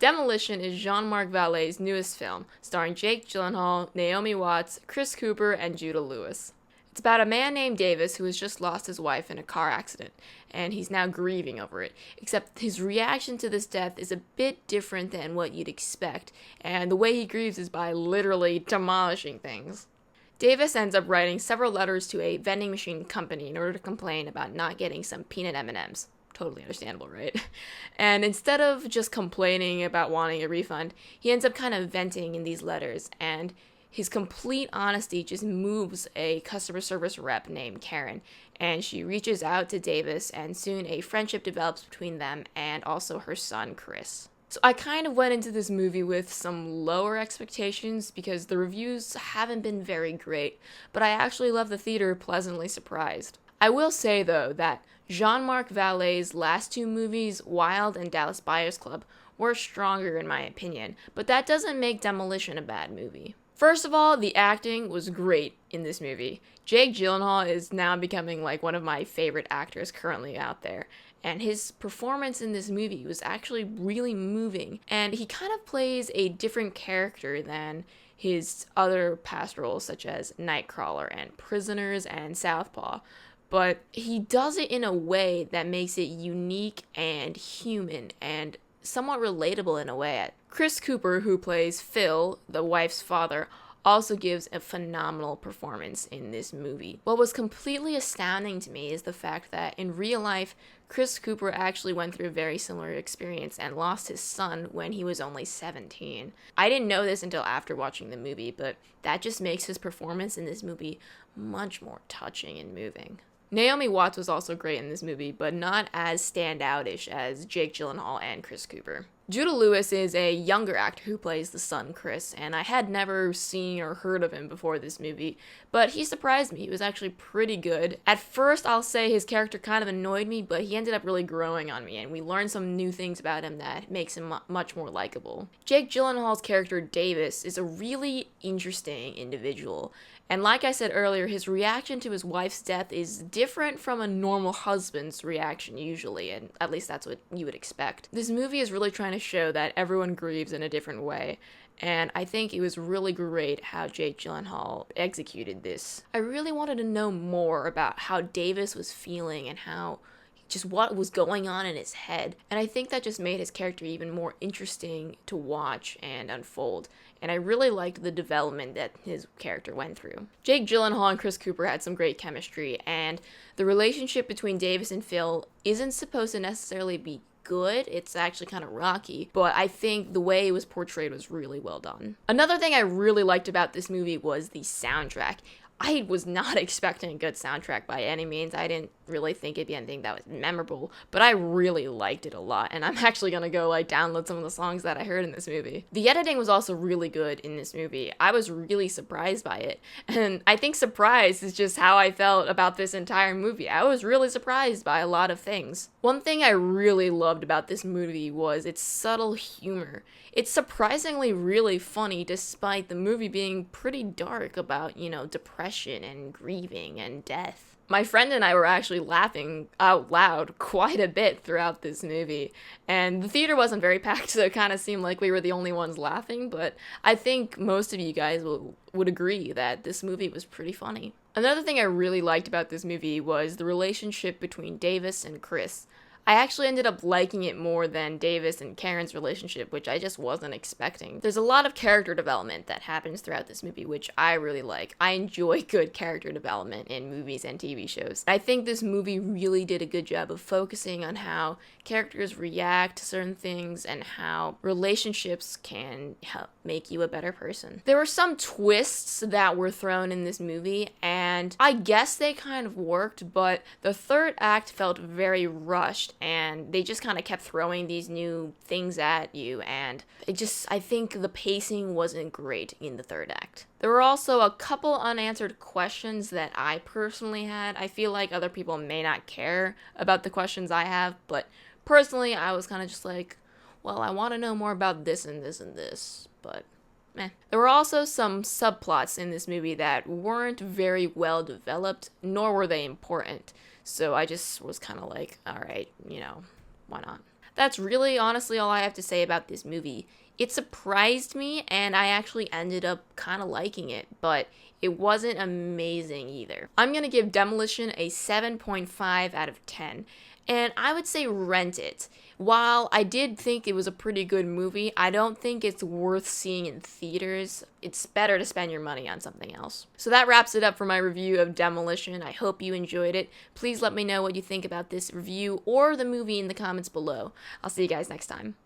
Demolition is Jean-Marc Vallée's newest film, starring Jake Gyllenhaal, Naomi Watts, Chris Cooper, and Judah Lewis. It's about a man named Davis who has just lost his wife in a car accident, and he's now grieving over it, except his reaction to this death is a bit different than what you'd expect, and the way he grieves is by literally demolishing things. Davis ends up writing several letters to a vending machine company in order to complain about not getting some peanut M&Ms. Totally understandable, right? And instead of just complaining about wanting a refund, he ends up kind of venting in these letters, and his complete honesty just moves a customer service rep named Karen, and she reaches out to Davis, and soon a friendship develops between them and also her son, Chris. So I kind of went into this movie with some lower expectations because the reviews haven't been very great, but I actually left the theater pleasantly surprised. I will say, though, that Jean-Marc Vallée's last two movies, Wild and Dallas Buyers Club, were stronger in my opinion, but that doesn't make Demolition a bad movie. First of all, the acting was great in this movie. Jake Gyllenhaal is now becoming like one of my favorite actors currently out there, and his performance in this movie was actually really moving, and he kind of plays a different character than his other past roles such as Nightcrawler and Prisoners and Southpaw, but he does it in a way that makes it unique and human and somewhat relatable in a way. Chris Cooper, who plays Phil, the wife's father, also gives a phenomenal performance in this movie. What was completely astounding to me is the fact that in real life, Chris Cooper actually went through a very similar experience and lost his son when he was only 17. I didn't know this until after watching the movie, but that just makes his performance in this movie much more touching and moving. Naomi Watts was also great in this movie, but not as standoutish as Jake Gyllenhaal and Chris Cooper. Judah Lewis is a younger actor who plays the son, Chris, and I had never seen or heard of him before this movie, but he surprised me. He was actually pretty good. At first, I'll say his character kind of annoyed me, but he ended up really growing on me, and we learned some new things about him that makes him much more likable. Jake Gyllenhaal's character, Davis, is a really interesting individual. And like I said earlier, his reaction to his wife's death is different from a normal husband's reaction usually, and at least that's what you would expect. This movie is really trying to show that everyone grieves in a different way, and I think it was really great how Jake Gyllenhaal executed this. I really wanted to know more about how Davis was feeling and how just what was going on in his head, and I think that just made his character even more interesting to watch and unfold, and I really liked the development that his character went through. Jake Gyllenhaal and Chris Cooper had some great chemistry, and the relationship between Davis and Phil isn't supposed to necessarily be good. It's actually kind of rocky, but I think the way it was portrayed was really well done. Another thing I really liked about this movie was the soundtrack. I was not expecting a good soundtrack by any means. I didn't really think it'd be anything that was memorable, but I really liked it a lot, and I'm actually gonna go download some of the songs that I heard in this movie. The editing was also really good in this movie. I was really surprised by it, and I think surprise is just how I felt about this entire movie. I was really surprised by a lot of things. One thing I really loved about this movie was its subtle humor. It's surprisingly really funny despite the movie being pretty dark about, depression and grieving and death. My friend and I were actually laughing out loud quite a bit throughout this movie, and the theater wasn't very packed, so it kind of seemed like we were the only ones laughing, but I think most of you guys would agree that this movie was pretty funny. Another thing I really liked about this movie was the relationship between Davis and Chris. I actually ended up liking it more than Davis and Karen's relationship, which I just wasn't expecting. There's a lot of character development that happens throughout this movie, which I really like. I enjoy good character development in movies and TV shows. I think this movie really did a good job of focusing on how characters react to certain things and how relationships can help make you a better person. There were some twists that were thrown in this movie, and I guess they kind of worked, but the third act felt very rushed, and they just kind of kept throwing these new things at you, and I think the pacing wasn't great in the third act. There were also a couple unanswered questions that I personally had. I feel like other people may not care about the questions I have, but personally, I was kind of just like, well, I want to know more about this and this and this, but meh. There were also some subplots in this movie that weren't very well developed, nor were they important. So I just was kind of like, all right, why not? That's really honestly all I have to say about this movie. It surprised me, and I actually ended up kind of liking it, but it wasn't amazing either. I'm gonna give Demolition a 7.5 out of 10, and I would say rent it. While I did think it was a pretty good movie, I don't think it's worth seeing in theaters. It's better to spend your money on something else. So that wraps it up for my review of Demolition. I hope you enjoyed it. Please let me know what you think about this review or the movie in the comments below. I'll see you guys next time.